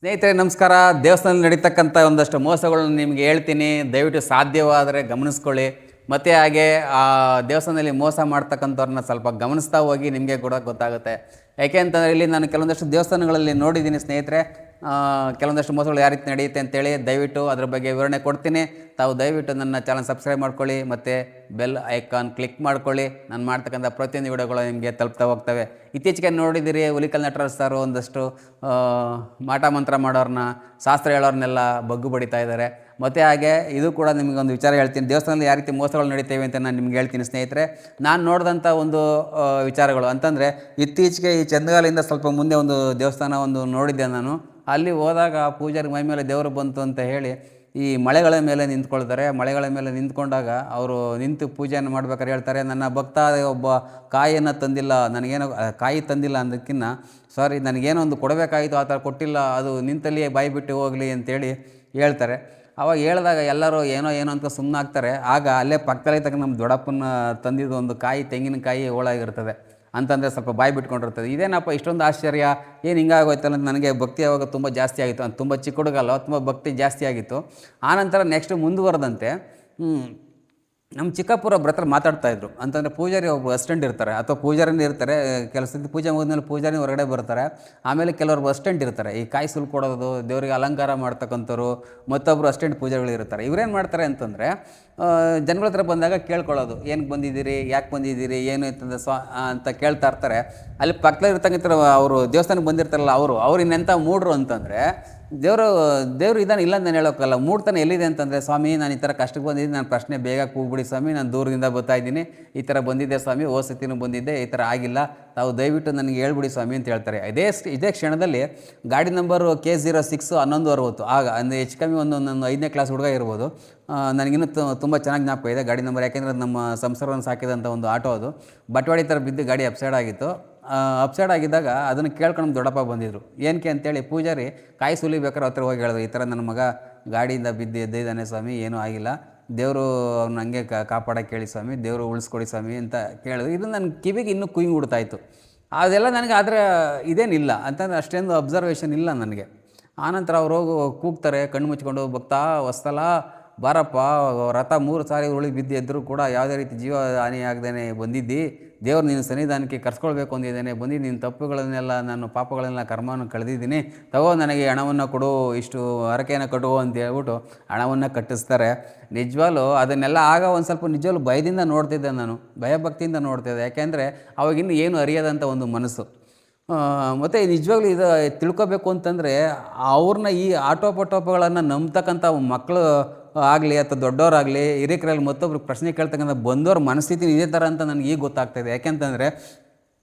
ಸ್ನೇಹಿತರೆ ನಮಸ್ಕಾರ. ದೇವಸ್ಥಾನದಲ್ಲಿ ನಡೀತಕ್ಕಂಥ ಒಂದಷ್ಟು ಮೋಸಗಳನ್ನ ನಿಮಗೆ ಹೇಳ್ತೀನಿ, ದಯವಿಟ್ಟು ಸಾಧ್ಯವಾದರೆ ಗಮನಿಸ್ಕೊಳ್ಳಿ. ಮತ್ತು ಹಾಗೆ ಆ ದೇವಸ್ಥಾನದಲ್ಲಿ ಮೋಸ ಮಾಡ್ತಕ್ಕಂಥವ್ರನ್ನ ಸ್ವಲ್ಪ ಗಮನಿಸ್ತಾ ಹೋಗಿ, ನಿಮಗೆ ಕೂಡ ಗೊತ್ತಾಗುತ್ತೆ. ಯಾಕೆ ಅಂತಂದರೆ ಇಲ್ಲಿ ನಾನು ಕೆಲವೊಂದಷ್ಟು ದೇವಸ್ಥಾನಗಳಲ್ಲಿ ನೋಡಿದ್ದೀನಿ ಸ್ನೇಹಿತರೆ, ಕೆಲವೊಂದಷ್ಟು ಮೋಸಗಳು ಯಾವ ರೀತಿ ನಡೆಯುತ್ತೆ ಅಂತೇಳಿ. ದಯವಿಟ್ಟು ಅದ್ರ ಬಗ್ಗೆ ವಿವರಣೆ ಕೊಡ್ತೀನಿ. ತಾವು ದಯವಿಟ್ಟು ನನ್ನ ಚಾನಲ್ ಸಬ್ಸ್ಕ್ರೈಬ್ ಮಾಡ್ಕೊಳ್ಳಿ ಮತ್ತು ಬೆಲ್ ಐಕಾನ್ ಕ್ಲಿಕ್ ಮಾಡ್ಕೊಳ್ಳಿ. ನಾನು ಮಾಡ್ತಕ್ಕಂಥ ಪ್ರತಿಯೊಂದು ವಿಡಿಯೋಗಳು ನಿಮಗೆ ತಲುಪ್ತಾ ಹೋಗ್ತವೆ. ಇತ್ತೀಚೆಗೆ ನೋಡಿದ್ದೀರಿ, ಹುಲಿಕಲ್ ನಟರಾಜ್ ಸರ್ ಒಂದಷ್ಟು ಮಾಟ ಮಂತ್ರ ಮಾಡೋರನ್ನ, ಶಾಸ್ತ್ರ ಹೇಳೋರನ್ನೆಲ್ಲ ಬಗ್ಗು ಬಡಿತಾ ಇದ್ದಾರೆ. ಮತ್ತು ಹಾಗೆ ಇದು ಕೂಡ ನಿಮಗೊಂದು ವಿಚಾರ ಹೇಳ್ತೀನಿ, ದೇವಸ್ಥಾನದಲ್ಲಿ ಯಾವ ರೀತಿ ಮೋಸಗಳು ನಡೀತೇವೆ ಅಂತ ನಾನು ನಿಮ್ಗೆ ಹೇಳ್ತೀನಿ ಸ್ನೇಹಿತರೆ. ನಾನು ನೋಡಿದಂಥ ಒಂದು ವಿಚಾರಗಳು ಅಂತಂದರೆ, ಇತ್ತೀಚೆಗೆ ಈ ಚಂದಗಾಲಿಂದ ಸ್ವಲ್ಪ ಮುಂದೆ ಒಂದು ದೇವಸ್ಥಾನ ಒಂದು ನೋಡಿದ್ದೆ ನಾನು. ಅಲ್ಲಿ ಹೋದಾಗ ಪೂಜಾರಿ ಮೈ ಮೇಲೆ ದೇವರು ಬಂತು ಅಂತ ಹೇಳಿ ಈ ಮಳೆಗಳ ಮೇಲೆ ನಿಂತ್ಕೊಳ್ತಾರೆ. ಮಳೆಗಳ ಮೇಲೆ ನಿಂತ್ಕೊಂಡಾಗ ಅವರು ನಿಂತು ಪೂಜೆಯನ್ನು ಮಾಡ್ಬೇಕಾದ್ರೆ ಹೇಳ್ತಾರೆ, ನನ್ನ ಭಕ್ತ ಒಬ್ಬ ಕಾಯಿಯನ್ನು ತಂದಿಲ್ಲ, ನನಗೇನೋ ಕಾಯಿ ತಂದಿಲ್ಲ ಅಂದಕ್ಕಿಂತ ಸಾರಿ ನನಗೇನೋ ಒಂದು ಕೊಡಬೇಕಾಯಿತು, ಆ ಥರ ಕೊಟ್ಟಿಲ್ಲ, ಅದು ನಿಂತಲ್ಲಿಯೇ ಬಾಯಿ ಬಿಟ್ಟು ಹೋಗಲಿ ಅಂತೇಳಿ ಹೇಳ್ತಾರೆ. ಅವಾಗ ಹೇಳಿದಾಗ ಎಲ್ಲರೂ ಏನೋ ಅಂತ ಸುಮ್ಮನಾಗ್ತಾರೆ. ಆಗ ಅಲ್ಲೇ ಪಕ್ಕದಲ್ಲಿ ತಕ್ಕ ನಮ್ಮ ದೊಡ್ಡಪ್ಪನ ತಂದಿದ್ದು ಒಂದು ಕಾಯಿ, ತೆಂಗಿನಕಾಯಿ ಹೋಳಾಗಿರ್ತದೆ ಅಂತಂದರೆ ಸ್ವಲ್ಪ ಬಾಯಿ ಬಿಟ್ಕೊಂಡಿರ್ತದೆ. ಇದೇನಪ್ಪ ಇಷ್ಟೊಂದು ಆಶ್ಚರ್ಯ, ಏನು ಹಿಂಗಾಗೋಯ್ತಲ್ಲ ಅಂತ ನನಗೆ ಭಕ್ತಿ ಯಾವಾಗ ತುಂಬ ಜಾಸ್ತಿ ಆಗಿತ್ತು. ಅಂತ ತುಂಬ ಚಿಕ್ಕ ಹುಡುಗಲ್ಲ, ತುಂಬ ಭಕ್ತಿ ಜಾಸ್ತಿ ಆಗಿತ್ತು. ಆನಂತರ ನೆಕ್ಸ್ಟ್ ಮುಂದುವರೆದಂತೆ ನಮ್ಮ ಚಿಕ್ಕಪ್ಪರ ಹತ್ರ ಮಾತಾಡ್ತಾಯಿದ್ರು. ಅಂತಂದರೆ ಪೂಜಾರಿ ಒಬ್ಬ ಅಸಿಸ್ಟೆಂಟ್ ಇರ್ತಾರೆ ಅಥವಾ ಪೂಜಾರಿನೇ ಇರ್ತಾರೆ. ಕೆಲಸದ ಪೂಜೆ ಮುಗಿದ್ಮೇಲೆ ಪೂಜಾರಿ ಹೊರಗಡೆ ಬರ್ತಾರೆ. ಆಮೇಲೆ ಕೆಲವರು ಅಸಿಸ್ಟೆಂಟ್ ಇರ್ತಾರೆ, ಈ ಕಾಯಿ ಸುಲ್ ಕೊಡೋದು, ದೇವರಿಗೆ ಅಲಂಕಾರ ಮಾಡ್ತಕ್ಕಂಥವ್ರು, ಮತ್ತೊಬ್ಬರು ಅಸಿಸ್ಟೆಂಟ್ ಪೂಜೆಗಳು ಇರ್ತಾರೆ. ಇವರೇನು ಮಾಡ್ತಾರೆ ಅಂತಂದರೆ, ಜನಗಳ ಹತ್ರ ಬಂದಾಗ ಕೇಳ್ಕೊಳ್ಳೋದು, ಏನಕ್ಕೆ ಬಂದಿದ್ದೀರಿ, ಯಾಕೆ ಬಂದಿದ್ದೀರಿ, ಏನು ಅಂತಂದರೆ ಅಂತ ಕೇಳ್ತಾ ಇರ್ತಾರೆ. ಅಲ್ಲಿ ಪಕ್ಕದಲ್ಲಿ ಇರ್ತಕ್ಕಂಥ ಅವರು ದೇವಸ್ಥಾನಕ್ಕೆ ಬಂದಿರ್ತಾರಲ್ಲ ಅವ್ರು ಇನ್ನೆಂಥ ಮೂಡ್ರು ಅಂತಂದರೆ, ದೇವರು ಇದ್ದಾನೆ ಇಲ್ಲ ಅಂತ ನಾನು ಹೇಳೋಕ್ಕಲ್ಲ, ಮೂಡ್ತಾನೆ ಎಲ್ಲಿದೆ ಅಂತಂದರೆ, ಸ್ವಾಮಿ ನಾನು ಈ ಥರ ಕಷ್ಟಕ್ಕೆ ಬಂದಿದ್ದೀನಿ, ನಾನು ಪ್ರಶ್ನೆ ಬೇಗ ಕೂಗ್ಬಿಡಿ ಸ್ವಾಮಿ, ನಾನು ದೂರದಿಂದ ಬರ್ತಾಯಿದ್ದೀನಿ, ಈ ಥರ ಬಂದಿದ್ದೆ ಸ್ವಾಮಿ, ಸತಿನೂ ಬಂದಿದ್ದೆ, ಈ ಥರ ಆಗಿಲ್ಲ, ತಾವು ದಯವಿಟ್ಟು ನನಗೆ ಹೇಳ್ಬಿಡಿ ಸ್ವಾಮಿ ಅಂತ ಹೇಳ್ತಾರೆ. ಇದೇ ಕ್ಷಣದಲ್ಲಿ ಗಾಡಿ ನಂಬರು K06 1160, ಆಗ ಅಂದರೆ ಹೆಚ್ಚು ಕಮ್ಮಿ ಒಂದು 5ನೇ ಕ್ಲಾಸ್ ಹುಡುಗ ಇರ್ಬೋದು. ನನಗಿನ್ನೂ ತುಂಬ ಚೆನ್ನಾಗಿ ಜ್ಞಾಪಕ ಇದೆ ಗಾಡಿ ನಂಬರ್, ಯಾಕೆಂದರೆ ನಮ್ಮ ಸಂಸಾರವನ್ನು ಸಾಕಿದಂಥ ಒಂದು ಆಟೋ ಅದು. ಬಟವಾಡಿ ಥರ ಬಿದ್ದು ಗಾಡಿ ಅಪ್ಸೈಡ್ ಆಗಿತ್ತು. ಅಪ್ಸೈಡ್ ಆಗಿದ್ದಾಗ ಅದನ್ನು ಕೇಳ್ಕೊಂಡು ದೊಡ್ಡಪ್ಪ ಬಂದಿದ್ದರು. ಏನಕ್ಕೆ ಅಂತೇಳಿ ಪೂಜಾರಿ ಕಾಯಿ ಸುಲಿಬೇಕಾದ್ರೆ ಹತ್ರ ಹೋಗಿ ಹೇಳಿದ್ರು, ಈ ಥರ ನನ್ನ ಮಗ ಗಾಡಿಯಿಂದ ಬಿದ್ದು ಎದ್ದಿದ್ದಾನೆ ಸ್ವಾಮಿ, ಏನೂ ಆಗಿಲ್ಲ, ದೇವರು ಅವ್ರನ್ನ ಹಂಗೆ ಕಾಪಾಡೋಕೆ ಕೇಳಿ ಸ್ವಾಮಿ, ದೇವರು ಉಳಿಸ್ಕೊಡಿ ಸ್ವಾಮಿ ಅಂತ ಕೇಳಿದ್ರು. ಇದು ನನ್ನ ಕಿವಿಗೆ ಇನ್ನೂ ಕುಯ್ಯಿ ಬಿಡ್ತಾಯಿತ್ತು. ಅದೆಲ್ಲ ನನಗೆ ಆದರೆ ಇದೇನಿಲ್ಲ ಅಂತಂದರೆ ಅಷ್ಟೊಂದು ಅಬ್ಸರ್ವೇಷನ್ ಇಲ್ಲ ನನಗೆ. ಆನಂತರ ಅವ್ರು ಹೋಗಿ ಕೂಗ್ತಾರೆ ಕಣ್ಣು ಮುಚ್ಕೊಂಡು, ಭಕ್ತ ಹೊಸ್ತಲ ಬಾರಪ್ಪ, ರಥ 3 ಸಾರಿ ಉಳಿಗೆ ಬಿದ್ದು ಎದ್ದರೂ ಕೂಡ ಯಾವುದೇ ರೀತಿ ಜೀವ ಹಾನಿ ಆಗದೇನೆ ಬಂದಿದ್ದಿ, ದೇವ್ರು ನಿನ್ನ ಸನ್ನಿಧಾನಕ್ಕೆ ಕರ್ಸ್ಕೊಳ್ಬೇಕು ಅಂದಿದ್ದೇನೆ, ಬಂದಿದ್ದು ನಿನ್ನ ತಪ್ಪುಗಳನ್ನೆಲ್ಲ, ನಾನು ಪಾಪಗಳನ್ನೆಲ್ಲ ಕರ್ಮವನ್ನು ಕಳೆದಿದ್ದೀನಿ, ತಗೋ ನನಗೆ ಹಣವನ್ನು ಕೊಡು, ಇಷ್ಟು ಹರಕೆಯನ್ನು ಕಟ್ಟು ಅಂತ ಹೇಳ್ಬಿಟ್ಟು ಹಣವನ್ನು ಕಟ್ಟಿಸ್ತಾರೆ. ನಿಜವಾಗ್ಲೂ ಅದನ್ನೆಲ್ಲ ಆಗ ಒಂದು ಸ್ವಲ್ಪ ನಿಜವಾಗ್ಲೂ ಭಯದಿಂದ ನೋಡ್ತಿದ್ದೆ ನಾನು, ಭಯಭಕ್ತಿಯಿಂದ ನೋಡ್ತಿದ್ದೆ. ಯಾಕೆಂದರೆ ಅವಾಗಿನ್ನೂ ಏನು ಅರಿಯದಂಥ ಒಂದು ಮನಸ್ಸು. ಮತ್ತು ನಿಜವಾಗ್ಲೂ ಇದು ತಿಳ್ಕೊಬೇಕು ಅಂತಂದರೆ, ಅವ್ರನ್ನ ಈ ಆಟೋಪಗಳನ್ನು ನಂಬ್ತಕ್ಕಂಥ ಮಕ್ಕಳು ಆಗಲಿ ಅಥವಾ ದೊಡ್ಡವರಾಗಲಿ, ಹಿರಿಯಕರಲ್ಲಿ ಮತ್ತೊಬ್ರು ಪ್ರಶ್ನೆ ಕೇಳ್ತಕ್ಕಂಥ ಬಂದವ್ರ ಮನಸ್ಥಿತಿ ಇದೇ ಥರ ಅಂತ ನನಗೆ ಈಗ ಗೊತ್ತಾಗ್ತಾಯಿದೆ. ಯಾಕೆಂತಂದರೆ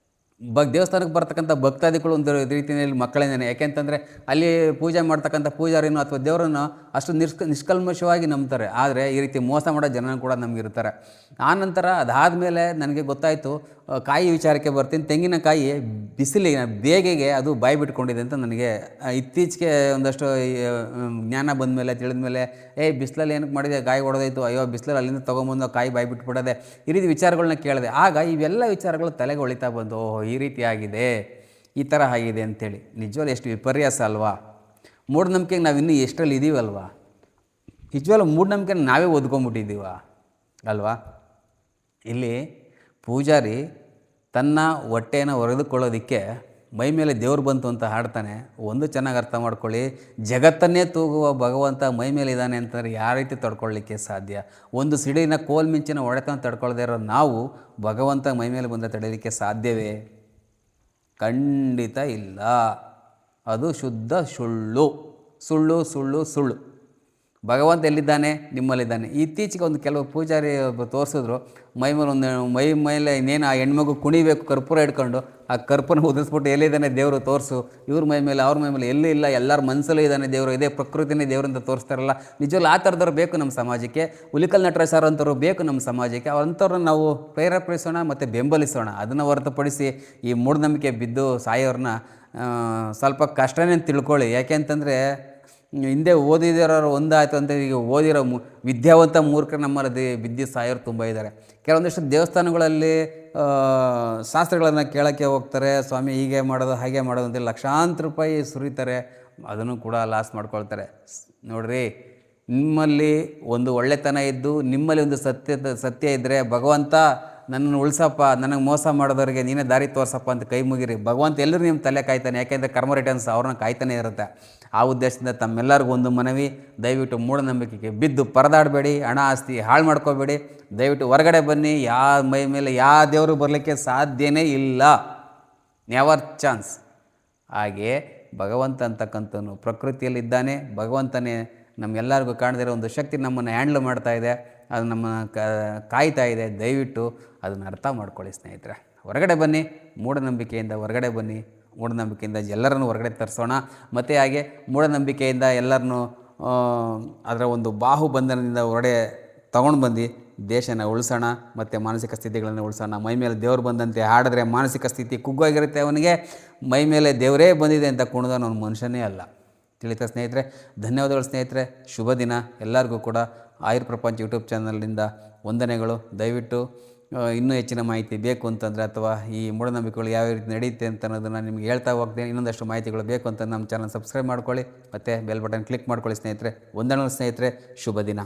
ದೇವಸ್ಥಾನಕ್ಕೆ ಬರ್ತಕ್ಕಂಥ ಭಕ್ತಾದಿಗಳು ಒಂದು ರೀತಿಯಲ್ಲಿ ಮಕ್ಕಳೇನೆ. ಯಾಕೆಂತಂದರೆ ಅಲ್ಲಿ ಪೂಜೆ ಮಾಡ್ತಕ್ಕಂಥ ಪೂಜಾರಿನೂ ಅಥವಾ ದೇವರನ್ನು ಅಷ್ಟು ನಿಷ್ಕಲ್ಮಶವಾಗಿ ನಂಬ್ತಾರೆ. ಆದರೆ ಈ ರೀತಿ ಮೋಸ ಮಾಡೋ ಜನ ಕೂಡ ನಮಗಿರ್ತಾರೆ. ಆನಂತರ ಅದಾದಮೇಲೆ ನನಗೆ ಗೊತ್ತಾಯಿತು, ಕಾಯಿ ವಿಚಾರಕ್ಕೆ ಬರ್ತೀನಿ. ತೆಂಗಿನಕಾಯಿ ಬಿಸಿಲಿಗೆ ಬೇಗೆಗೆ ಅದು ಬಾಯಿ ಬಿಟ್ಕೊಂಡಿದೆ ಅಂತ ನನಗೆ ಇತ್ತೀಚೆಗೆ ಒಂದಷ್ಟು ಜ್ಞಾನ ಬಂದ ಮೇಲೆ ತಿಳಿದ ಮೇಲೆ, ಬಿಸಿಲಲ್ಲಿ ಏನಕ್ಕೆ ಮಾಡಿದೆ, ಕಾಯಿ ಹೊಡೆದಾಯಿತು, ಅಯ್ಯೋ ಬಿಸಿಲಲ್ಲಿ ಅಲ್ಲಿಂದ ತೊಗೊಂಬಂದು ಕಾಯಿ ಬಾಯಿ ಬಿಟ್ಬಿಡೋದೆ, ಈ ರೀತಿ ವಿಚಾರಗಳನ್ನ ಕೇಳಿದೆ. ಆಗ ಇವೆಲ್ಲ ವಿಚಾರಗಳು ತಲೆಗೆ ಹೊಳಿತಾ ಬಂದು, ಈ ರೀತಿ ಆಗಿದೆ, ಈ ಥರ ಆಗಿದೆ ಅಂಥೇಳಿ. ನಿಜವಾಗ್ಲೂ ಎಷ್ಟು ವಿಪರ್ಯಾಸ ಅಲ್ವಾ? ಮೂಢನಂಬಿಕೆಗೆ ನಾವು ಇನ್ನೂ ಎಷ್ಟರಲ್ಲಿ ಇದ್ದೀವಲ್ವಾ? ನಿಜವಾಗ್ಲೂ ಮೂಢನಂಬಿಕೆ ನಾವೇ ಓದ್ಕೊಂಬಿಟ್ಟಿದ್ದೀವ ಅಲ್ವಾ? ಇಲ್ಲಿ ಪೂಜಾರಿ ತನ್ನ ಹೊಟ್ಟೆಯನ್ನು ಹೊರೆದುಕೊಳ್ಳೋದಕ್ಕೆ ಮೈ ಮೇಲೆ ದೇವ್ರು ಬಂತು ಅಂತ ಹಾಡ್ತಾನೆ. ಒಂದು ಚೆನ್ನಾಗಿ ಅರ್ಥ ಮಾಡ್ಕೊಳ್ಳಿ, ಜಗತ್ತನ್ನೇ ತೂಗುವ ಭಗವಂತ ಮೈ ಮೇಲೆ ಇದ್ದಾನೆ ಅಂತಂದರೆ ಯಾವ ರೀತಿ ತಡ್ಕೊಳ್ಳಿಕ್ಕೆ ಸಾಧ್ಯ? ಒಂದು ಸಿಡಿನ ಕೋಲ್ಮಿಂಚಿನ ಹೊಡೆತನ ತಡ್ಕೊಳ್ಳದೇ ಇರೋ ನಾವು ಭಗವಂತ ಮೈ ಮೇಲೆ ಬಂದ ತಡೆಯಲಿಕ್ಕೆ ಸಾಧ್ಯವೇ? ಖಂಡಿತ ಇಲ್ಲ. ಅದು ಶುದ್ಧ ಸುಳ್ಳು. ಭಗವಂತ ಎಲ್ಲಿದ್ದಾನೆ? ನಿಮ್ಮಲ್ಲಿದ್ದಾನೆ. ಇತ್ತೀಚೆಗೆ ಒಂದು ಕೆಲವು ಪೂಜಾರಿ ತೋರಿಸಿದ್ರು, ಮೈ ಮೇಲೆ ಇನ್ನೇನು ಆ ಹೆಣ್ಮಗು ಕುಣಿಬೇಕು ಕರ್ಪೂರ ಇಟ್ಕೊಂಡು, ಆ ಕರ್ಪೂರ ಉದಿಸ್ಬಿಟ್ಟು ಎಲ್ಲಿದ್ದಾನೆ ದೇವರು ತೋರಿಸು, ಇವ್ರ ಮೈ ಮೇಲೆ ಅವ್ರ ಮೈ ಮೇಲೆ ಎಲ್ಲೂ ಇಲ್ಲ, ಎಲ್ಲರ ಮನಸ್ಸಲ್ಲೂ ಇದ್ದಾನೆ ದೇವರು, ಇದೇ ಪ್ರಕೃತಿನೇ ದೇವರಂತ ತೋರಿಸ್ತಾರಲ್ಲ. ನಿಜವಲ್ಲ ಆ ಥರದವ್ರು ಬೇಕು ನಮ್ಮ ಸಮಾಜಕ್ಕೆ. ಹುಲಿಕಲ್ ನಟರಾಜ್ ಸರ್ ಅಂಥವ್ರು ಬೇಕು ನಮ್ಮ ಸಮಾಜಕ್ಕೆ. ಅಂಥವ್ರನ್ನ ನಾವು ಪ್ರೇರೇಪಿಸೋಣ ಮತ್ತು ಬೆಂಬಲಿಸೋಣ. ಅದನ್ನು ಹೊರತುಪಡಿಸಿ ಈ ಮೂಢನಂಬಿಕೆ ಬಿದ್ದು ಸಾಯೋರನ್ನ ಸ್ವಲ್ಪ ಕಷ್ಟನೇ ತಿಳ್ಕೊಳ್ಳಿ. ಯಾಕೆ ಅಂತಂದರೆ ಹಿಂದೆ ಓದಿದಿರೋರು ಒಂದಾಯಿತು ಅಂತ ಈಗ ಓದಿರೋ ವಿದ್ಯಾವಂತ ಮೂರ್ಖರು ನಮ್ಮಲ್ಲಿ ಬಿದ್ದು ಸಾಯೋರು ತುಂಬ ಇದ್ದಾರೆ. ಕೆಲವೊಂದಿಷ್ಟು ದೇವಸ್ಥಾನಗಳಲ್ಲಿ ಶಾಸ್ತ್ರಗಳನ್ನು ಕೇಳೋಕ್ಕೆ ಹೋಗ್ತಾರೆ, ಸ್ವಾಮಿ ಹೀಗೆ ಮಾಡೋದು ಹಾಗೆ ಮಾಡೋದು ಅಂತೇಳಿ ಲಕ್ಷಾಂತರ ರೂಪಾಯಿ ಸುರಿತಾರೆ. ಅದನ್ನು ಕೂಡ ಲಾಸ್ ಮಾಡ್ಕೊಳ್ತಾರೆ. ನೋಡ್ರಿ, ನಿಮ್ಮಲ್ಲಿ ಒಂದು ಒಳ್ಳೆತನ ಇದ್ದು ನಿಮ್ಮಲ್ಲಿ ಒಂದು ಸತ್ಯ ಇದ್ದರೆ, ಭಗವಂತ ನನ್ನನ್ನು ಉಳಿಸಪ್ಪ, ನನಗೆ ಮೋಸ ಮಾಡೋದವ್ರಿಗೆ ನೀನೇ ದಾರಿ ತೋರ್ಸಪ್ಪ ಅಂತ ಕೈ ಮುಗಿರಿ. ಭಗವಂತ ಎಲ್ಲರೂ ನಿಮ್ಮ ತಲೆ ಕಾಯ್ತಾನೆ, ಯಾಕೆಂದರೆ ಕರ್ಮ ರಿಟರ್ನ್ಸ್ ಅವ್ರನ್ನ ಕಾಯ್ತಾನೆ ಇರುತ್ತೆ. ಆ ಉದ್ದೇಶದಿಂದ ತಮ್ಮೆಲ್ಲರಿಗೂ ಒಂದು ಮನವಿ, ದಯವಿಟ್ಟು ಮೂಢನಂಬಿಕೆಗೆ ಬಿದ್ದು ಪರದಾಡಬೇಡಿ, ಹಣ ಆಸ್ತಿ ಹಾಳು ಮಾಡ್ಕೋಬೇಡಿ. ದಯವಿಟ್ಟು ಹೊರಗಡೆ ಬನ್ನಿ. ಯಾವ ಮೈ ಮೇಲೆ ಯಾವ ದೇವರು ಬರಲಿಕ್ಕೆ ಸಾಧ್ಯನೇ ಇಲ್ಲ, ನೆವರ್ ಚಾನ್ಸ್. ಹಾಗೆ ಭಗವಂತ ಅಂತಕ್ಕಂಥವನು ಪ್ರಕೃತಿಯಲ್ಲಿದ್ದಾನೆ. ಭಗವಂತನೇ ನಮಗೆಲ್ಲರಿಗೂ ಕಾಣದಿರೋ ಒಂದು ಶಕ್ತಿ ನಮ್ಮನ್ನು ಹ್ಯಾಂಡ್ಲ್ ಮಾಡ್ತಾ ಇದೆ, ಅದು ನಮ್ಮನ್ನು ಕಾಯ್ತಾ ಇದೆ. ದಯವಿಟ್ಟು ಅದನ್ನು ಅರ್ಥ ಮಾಡ್ಕೊಳ್ಳಿ ಸ್ನೇಹಿತರೆ. ಹೊರಗಡೆ ಬನ್ನಿ, ಮೂಢನಂಬಿಕೆಯಿಂದ ಹೊರಗಡೆ ಬನ್ನಿ. ಮೂಢನಂಬಿಕೆಯಿಂದ ಎಲ್ಲರನ್ನೂ ಹೊರಗಡೆ ತರಿಸೋಣ. ಮತ್ತು ಹಾಗೆ ಮೂಢನಂಬಿಕೆಯಿಂದ ಎಲ್ಲರನ್ನೂ ಅದರ ಒಂದು ಬಾಹುಬಂಧನದಿಂದ ಹೊರಗಡೆ ತಗೊಂಡು ಬಂದು ದೇಶನ ಉಳಿಸೋಣ ಮತ್ತು ಮಾನಸಿಕ ಸ್ಥಿತಿಗಳನ್ನು ಉಳಿಸೋಣ. ಮೈ ಮೇಲೆ ದೇವರು ಬಂದಂತೆ ಹಾಡಿದ್ರೆ ಮಾನಸಿಕ ಸ್ಥಿತಿ ಕುಗ್ಗೋಗಿರುತ್ತೆ ಅವನಿಗೆ. ಮೈ ಮೇಲೆ ದೇವರೇ ಬಂದಿದೆ ಅಂತ ಕುಣಿದವನು ಅವನು ಮನುಷ್ಯನೇ ಅಲ್ಲ. ತಿಳಿತಾ ಸ್ನೇಹಿತರೆ? ಧನ್ಯವಾದಗಳು ಸ್ನೇಹಿತರೆ. ಶುಭ ದಿನ ಎಲ್ಲರಿಗೂ ಕೂಡ. ಆಯುರ್ ಪ್ರಪಂಚ ಯೂಟ್ಯೂಬ್ ಚಾನಲ್ನಿಂದ ವಂದನೆಗಳು. ದಯವಿಟ್ಟು ಇನ್ನೂ ಹೆಚ್ಚಿನ ಮಾಹಿತಿ ಬೇಕು ಅಂತಂದರೆ, ಅಥವಾ ಈ ಮೂಢನಂಬಿಕೆಗಳು ಯಾವ ರೀತಿ ನಡೆಯುತ್ತೆ ಅಂತ ಅನ್ನೋದನ್ನು ನಿಮ್ಗೆ ಹೇಳ್ತಾ ಹೋಗ್ತೀನಿ. ಇನ್ನೊಂದಷ್ಟು ಮಾಹಿತಿಗಳು ಬೇಕು ಅಂತ ನಮ್ಮ ಚಾನಲ್ ಸಬ್ಸ್ಕ್ರೈಬ್ ಮಾಡ್ಕೊಳ್ಳಿ ಮತ್ತು ಬೆಲ್ ಬಟನ್ ಕ್ಲಿಕ್ ಮಾಡ್ಕೊಳ್ಳಿ ಸ್ನೇಹಿತರೆ. ವಂದನೆಗಳು ಸ್ನೇಹಿತರೆ. ಶುಭ ದಿನ.